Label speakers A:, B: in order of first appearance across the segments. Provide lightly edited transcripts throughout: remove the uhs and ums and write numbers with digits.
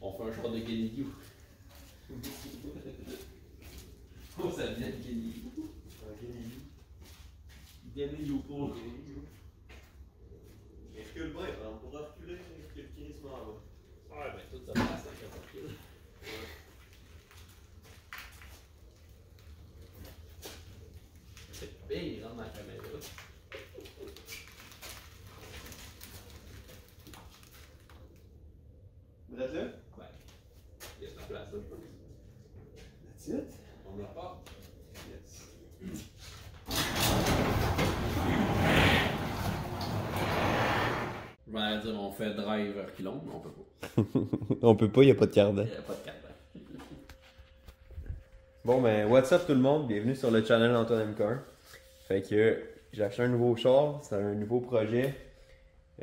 A: On fait un short de Kenny. Oh, ça vient de Kenny. Kenny pour.
B: Il recule bien, pour reculer, il recule quasiment là.
A: Ouais, ben toute sa place, ça recule. C'est bien, il rentre dans la caméra.
B: Vous êtes là?
A: Ouais. Il y a de la place là, je pense.
B: That's it?
A: On me la part.
B: Yes.
A: Je vais dire, on fait drive reculons, mais on peut pas.
C: On peut pas, y a pas de cardan.
A: Il n'y a pas de carte.
C: Bon ben, what's up tout le monde? Bienvenue sur le channel Antoine M. Car. Fait que j'ai acheté un nouveau char, c'est un nouveau projet.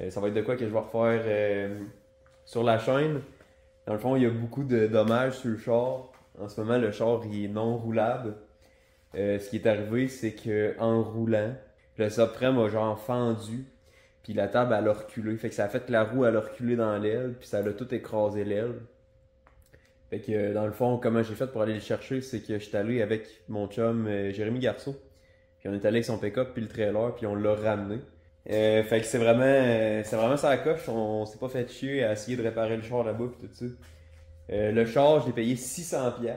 C: Ça va être de quoi que je vais refaire sur la chaîne. Dans le fond, il y a beaucoup de dommages sur le char. En ce moment, le char il est non roulable. Ce qui est arrivé, c'est que en roulant, le subframe a genre fendu. Puis la table elle a reculé. Fait que ça a fait que la roue elle a reculé dans l'aile. Puis ça a tout écrasé l'aile. Fait que dans le fond, comment j'ai fait pour aller le chercher, c'est que j'étais allé avec mon chum Jérémy Garceau. Puis on est allé avec son pick-up puis le trailer, puis on l'a ramené. Fait que c'est vraiment ça la coche. On s'est pas fait chier à essayer de réparer le char là-bas puis tout ça. Le char, je l'ai payé 600$.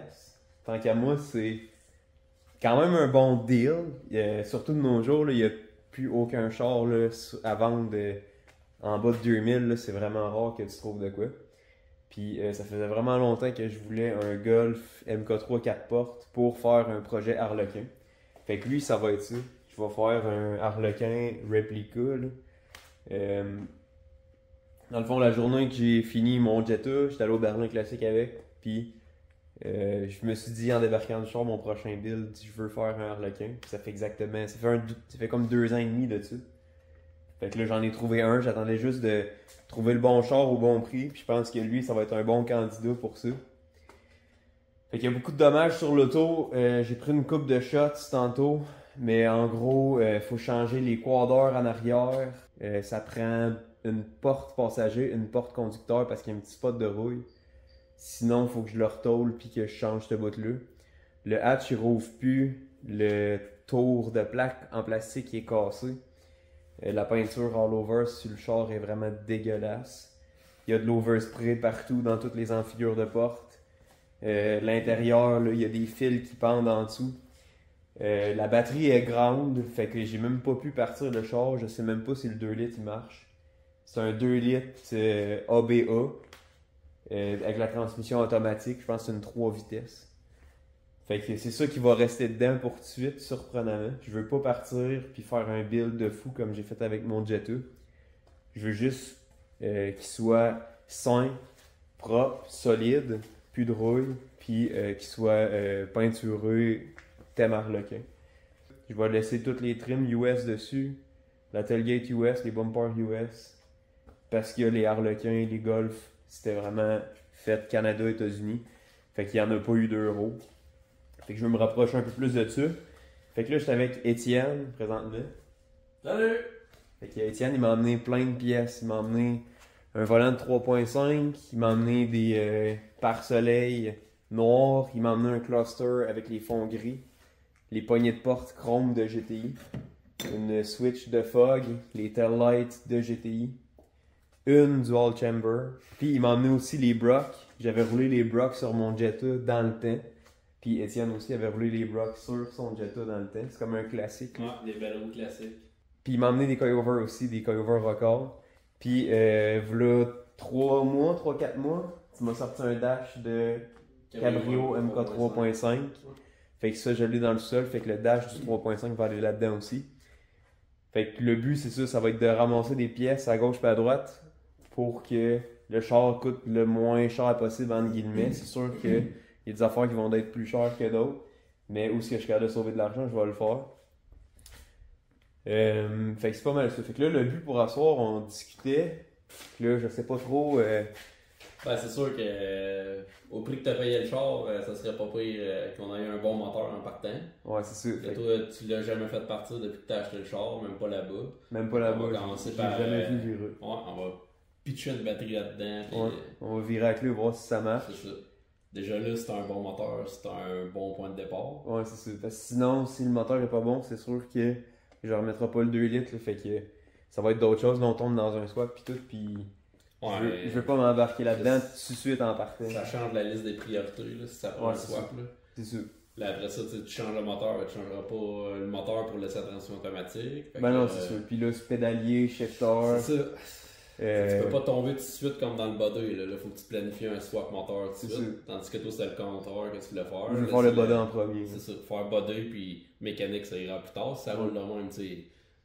C: Tant qu'à moi, c'est quand même un bon deal. Surtout de nos jours, il n'y a plus aucun char là, à vendre en bas de 2000$. Là, c'est vraiment rare que tu trouves de quoi. Puis ça faisait vraiment longtemps que je voulais un Golf MK3 4 portes pour faire un projet Harlequin. Fait que lui, ça va être ça. Je vais faire un Harlequin réplica. Dans le fond, la journée que j'ai fini mon Jetta, j'étais allé au Berlin Classique avec. Puis je me suis dit en débarquant du char, mon prochain build, je veux faire un Harlequin. Puis ça fait exactement. Ça fait comme 2 ans et demi de ça. Fait que là, j'en ai trouvé un. J'attendais juste de trouver le bon char au bon prix. Puis je pense que lui, ça va être un bon candidat pour ça. Fait qu'il y a beaucoup de dommages sur l'auto. J'ai pris une coupe de shots tantôt. Mais en gros, faut changer les quaders en arrière. Ça prend une porte passager, une porte conducteur parce qu'il y a un petit spot de rouille. Sinon, il faut que je le retôle puis que je change ce bout-là. Le hatch, il rouvre plus. Le tour de plaque en plastique est cassé. La peinture all over sur le char est vraiment dégueulasse. Il y a de l'overspray partout dans toutes les enfigures de porte. L'intérieur, il y a des fils qui pendent en dessous. La batterie est grande, fait que j'ai même pas pu partir le char. Je sais même pas si le 2 litres il marche. C'est un 2 litres ABA avec la transmission automatique. Je pense que c'est une 3 vitesses. Fait que c'est ça qui va rester dedans pour tout de suite, surprenamment. Je veux pas partir puis faire un build de fou comme j'ai fait avec mon Jetta. Je veux juste qu'il soit sain, propre, solide, plus de rouille, puis qu'il soit peinturé thème Harlequin. Je vais laisser toutes les trims US dessus, la tailgate US, les bumpers US, parce que les Harlequins, les Golf, c'était vraiment fait Canada, États-Unis. Fait qu'il n'y en a pas eu d'euros. Fait que je veux me rapprocher un peu plus de ça. Fait que là, j'étais avec Étienne, présentement.
A: Salut!
C: Fait que Étienne, il m'a emmené plein de pièces. Il m'a emmené un volant de 3.5. Il m'a emmené des pare-soleil noirs. Il m'a emmené un cluster avec les fonds gris. Les poignées de porte chrome de GTI. Une switch de fog. Les taillights de GTI. Une dual chamber. Puis il m'a emmené aussi les Brock. J'avais roulé les Brock sur mon Jetta dans le temps. Puis Étienne aussi avait roulé les Brock sur son Jetta dans le temps. C'est comme un classique.
A: Ouais, des belles roues classiques.
C: Puis il m'a emmené des coilovers aussi, des coilovers records. Puis voilà 3-4 mois, tu m'as sorti un dash de Cabrio MK3.5. Fait que ça, je l'ai dans le sol. Fait que le dash du 3.5 va aller là-dedans aussi. Fait que le but, c'est ça va être de ramasser des pièces à gauche et à droite pour que le char coûte le moins cher possible, entre guillemets. C'est sûr que il y a des affaires qui vont être plus chères que d'autres. Mais où est-ce que je suis capable de sauver de l'argent, je vais le faire. Fait que c'est pas mal ça. Fait que là, le but pour asseoir, on discutait. Puis là, je sais pas trop.
A: Ben, c'est sûr que au prix que t'as payé le char, ça serait pas pire qu'on ait un bon moteur en partant.
C: Ouais, c'est sûr.
A: Et toi, tu l'as jamais fait partir depuis que t'as acheté le char, même pas là-bas.
C: Même pas là-bas.
A: On va commencer
C: J'ai
A: par.
C: jamais vu virer.
A: Ouais, on va pitcher une batterie là-dedans. Puis,
C: Ouais. On va virer à clé, voir si ça marche.
A: c'est ça. Déjà là, c'est un bon moteur, c'est un bon point de départ.
C: Ouais, c'est ça. Parce que sinon, si le moteur est pas bon, c'est sûr que je remettrai pas le 2 litres, là, fait que ça va être d'autres choses. Là, on tombe dans un swap pis tout, pis
A: Ouais,
C: je veux pas m'embarquer là-dedans tout de suite en partant.
A: ça change la liste des priorités, là, si ça prend
C: Ouais,
A: un
C: c'est
A: swap. Là.
C: C'est sûr.
A: Là, après ça, tu changes le moteur, tu changeras pas le moteur pour laisser la transmission automatique. Fait
C: Ben
A: que,
C: non, c'est sûr. Pis là, c'est pédalier, shifter.
A: C'est ça. Tu peux
C: Euh,
A: pas tomber tout de suite comme dans le body. Là, faut que tu planifies un swap moteur tout de
C: C'est
A: suite.
C: sûr.
A: Tandis que toi, c'est le contraire que tu voulais faire.
C: je vais
A: Là,
C: faire le
A: c'est
C: body en premier.
A: C'est ça. Faire body puis mécanique, ça ira plus tard. Si ça roule de même, tu sais.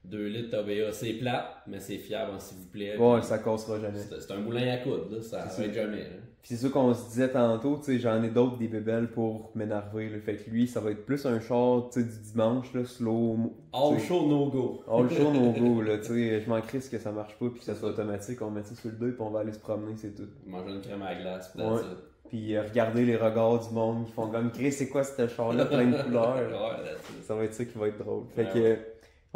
A: 2 litres ABA, c'est plate, mais c'est fiable, s'il vous plaît.
C: Ouais,
A: Puis
C: ça cassera jamais.
A: c'est un moulin à coudre, là. Ça
C: C'est
A: va être
C: ça.
A: jamais. Là.
C: Pis c'est ça qu'on se disait tantôt, tu sais, j'en ai d'autres des bébelles pour m'énerver, là. Fait que lui, ça va être plus un char, tu sais, du dimanche, là, slow.
A: All
C: tu sais.
A: show, no go.
C: All show, no go, là, tu sais, je m'en crisse que ça marche pas, puis que ça soit automatique, on met ça sur le dos, puis on va aller se promener, c'est tout.
A: Manger une crème à glace, pis
C: Ouais.
A: that's it.
C: Puis regarder les regards du monde qui font comme, Chris, c'est quoi ce char-là, plein de couleurs.
A: Ouais, that's it.
C: Ça va être ça qui va être drôle. Fait
A: Ouais,
C: que,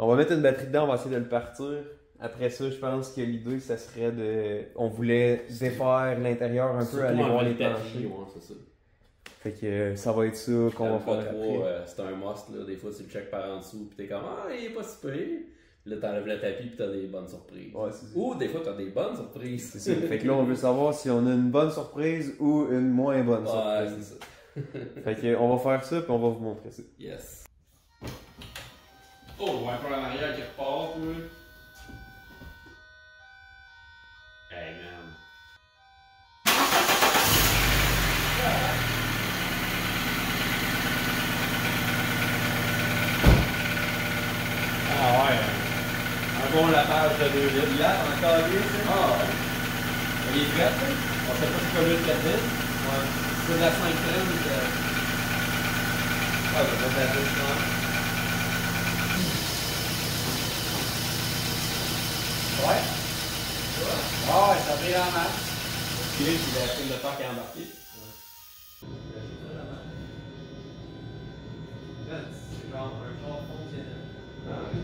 C: on va mettre une batterie dedans, on va essayer de le partir. Après ça, je pense que l'idée, ça serait de. On voulait défaire l'intérieur un peu,
A: Surtout
C: aller voir
A: enlever
C: les
A: le tapis,
C: planchers.
A: ouais, c'est ça.
C: Fait que ça va être ça qu'on va
A: Pas
C: faire
A: trop,
C: après.
A: c'est un must, là. Des fois, c'est le check par en dessous, pis t'es comme, ah, il est pas si pire. Puis là, t'enlèves le tapis, pis t'as des bonnes surprises.
C: Ouais, c'est ça.
A: Ou des fois, t'as des bonnes surprises.
C: C'est ça. Fait que là, on veut savoir si on a une bonne surprise ou une moins bonne
A: Ouais,
C: surprise.
A: c'est ça.
C: Fait que on va faire ça, puis on va vous montrer ça.
A: Yes. Oh, on va faire en arrière qui repart, toi. Hey, man. Ah ouais. Un bon lavage de 2 litres.
B: Là, encore lié, ça?
A: Ah ouais. Il est prêt, là. On sait pas si c'est le 4 litres. Ouais. C'est de la 5 litres. Ah, je vais mettre la douche, ouais. Ah ouais, ça brille en masse. Puis là, il a la film de temps qui est embarqué.
B: C'est genre un genre fonctionnel.
A: Ah ouais.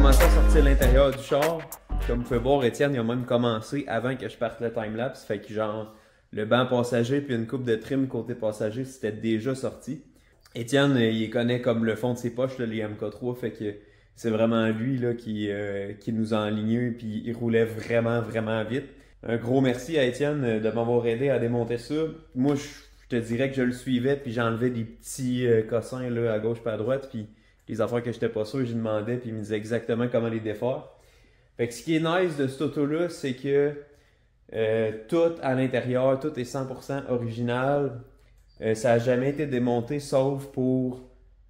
C: commencé à sortir l'intérieur du char. Comme vous pouvez voir, Étienne, il a même commencé avant que je parte le timelapse. Fait que genre, le banc passager puis une coupe de trim côté passager, c'était déjà sorti. Étienne, il connaît comme le fond de ses poches, là, les MK3, fait que c'est vraiment lui là, qui nous a alignés puis il roulait vraiment, vraiment vite. Un gros merci à Étienne de m'avoir aidé à démonter ça. Moi, je te dirais que je le suivais puis j'enlevais des petits cossins là, à gauche puis à droite puis les affaires que j'étais pas sûr, j'y demandais puis il me disait exactement comment les défaire. Fait que ce qui est nice de cette auto-là, c'est que tout à l'intérieur, tout est 100% original. Ça n'a jamais été démonté sauf pour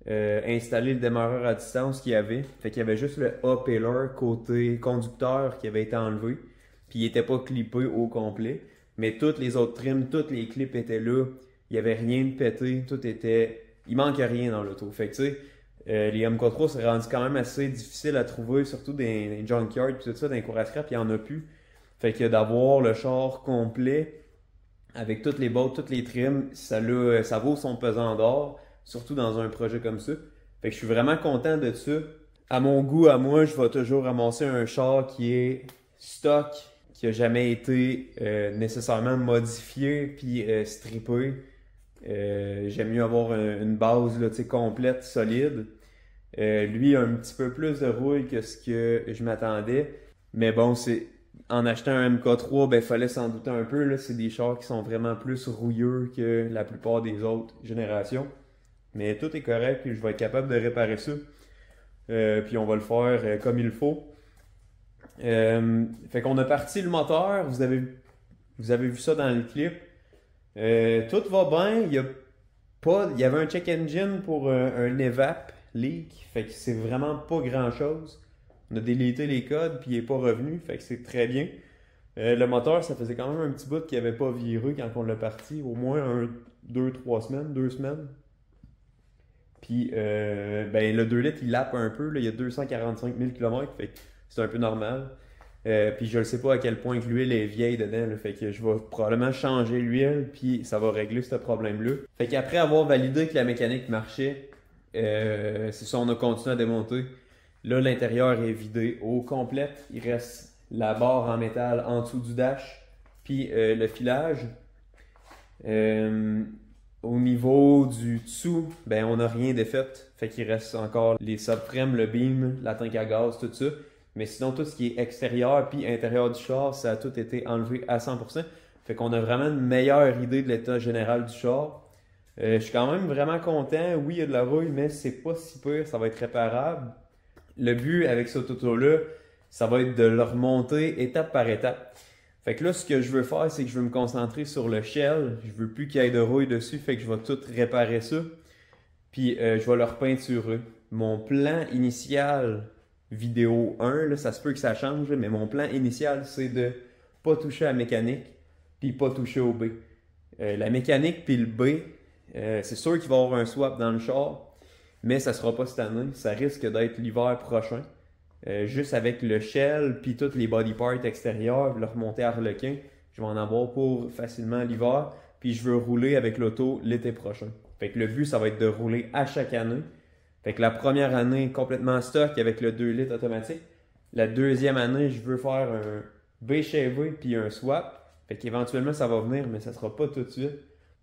C: installer le démarreur à distance qu'il y avait. Fait qu'il y avait juste le A-pillar côté conducteur qui avait été enlevé. Puis il n'était pas clippé au complet. Mais toutes les autres trims, toutes les clips étaient là. Il n'y avait rien de pété. Tout était... Il manquait rien dans l'auto. Fait que tu sais, les MK3 c'est rendu quand même assez difficile à trouver, surtout dans les junkyards et tout ça, dans les cours à scrap, il n'y en a plus. Fait que d'avoir le char complet avec toutes les bottes, toutes les trims, ça vaut son pesant d'or, surtout dans un projet comme ça. Fait que je suis vraiment content de ça. À mon goût, à moi, je vais toujours ramasser un char qui est stock, qui a jamais été nécessairement modifié puis strippé. J'aime mieux avoir une base là, complète, solide. Lui a un petit peu plus de rouille que ce que je m'attendais. Mais bon, en achetant un MK3, ben fallait s'en douter un peu. Là. C'est des chars qui sont vraiment plus rouilleux que la plupart des autres générations. Mais tout est correct, puis je vais être capable de réparer ça. Puis on va le faire comme il faut. Fait qu'on a parti le moteur. Vous avez vu ça dans le clip. Tout va bien. Il y avait un check engine pour un evap leak. Fait que c'est vraiment pas grand chose. On a délité les codes puis il est pas revenu. Fait que c'est très bien. Le moteur, ça faisait quand même un petit bout qu'il avait pas viré quand on l'a parti. Au moins 2 semaines. Puis ben, le 2 litres, il lappe un peu. Là. Il y a 245 000 km. Fait que c'est un peu normal. Puis je ne sais pas à quel point que l'huile est vieille dedans, là, fait que je vais probablement changer l'huile puis ça va régler ce problème-là. Fait qu'après avoir validé que la mécanique marchait, c'est ça, on a continué à démonter. Là, l'intérieur est vidé au complet. Il reste la barre en métal en dessous du dash puis le filage. Au niveau du dessous, ben on n'a rien défait. Fait qu'il reste encore les subframes, le beam, la tank à gaz, tout ça. Mais sinon, tout ce qui est extérieur puis intérieur du char, ça a tout été enlevé à 100%. Fait qu'on a vraiment une meilleure idée de l'état général du char. Je suis quand même vraiment content. Oui, il y a de la rouille, mais c'est pas si pire. Ça va être réparable. Le but avec cette auto-là, ça va être de le remonter étape par étape. Fait que là, ce que je veux faire, c'est que je veux me concentrer sur le shell. Je veux plus qu'il y ait de rouille dessus. Fait que je vais tout réparer ça. Puis je vais le repeinturer. Mon plan initial... vidéo 1, là, ça se peut que ça change, mais mon plan initial, c'est de pas toucher à la mécanique puis pas toucher au B. La mécanique puis le B, c'est sûr qu'il va y avoir un swap dans le char, mais ça sera pas cette année. Ça risque d'être l'hiver prochain. Juste avec le shell puis toutes les body parts extérieurs, le remonter à Harlequin, je vais en avoir pour facilement l'hiver. Puis je veux rouler avec l'auto l'été prochain. Fait que le but, ça va être de rouler à chaque année. Fait que la première année, complètement stock avec le 2 litres automatique. La deuxième année, je veux faire un BCV puis un swap. Fait qu'éventuellement, ça va venir, mais ça sera pas tout de suite.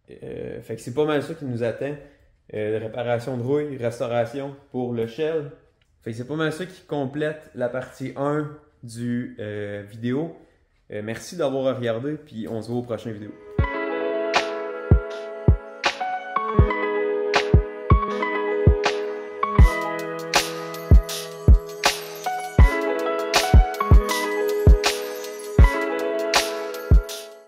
C: Fait que c'est pas mal ça qui nous attend. Réparation de rouille, restauration pour le shell. Fait que c'est pas mal ça qui complète la partie 1 du vidéo. Merci d'avoir regardé, puis on se voit au prochain vidéo.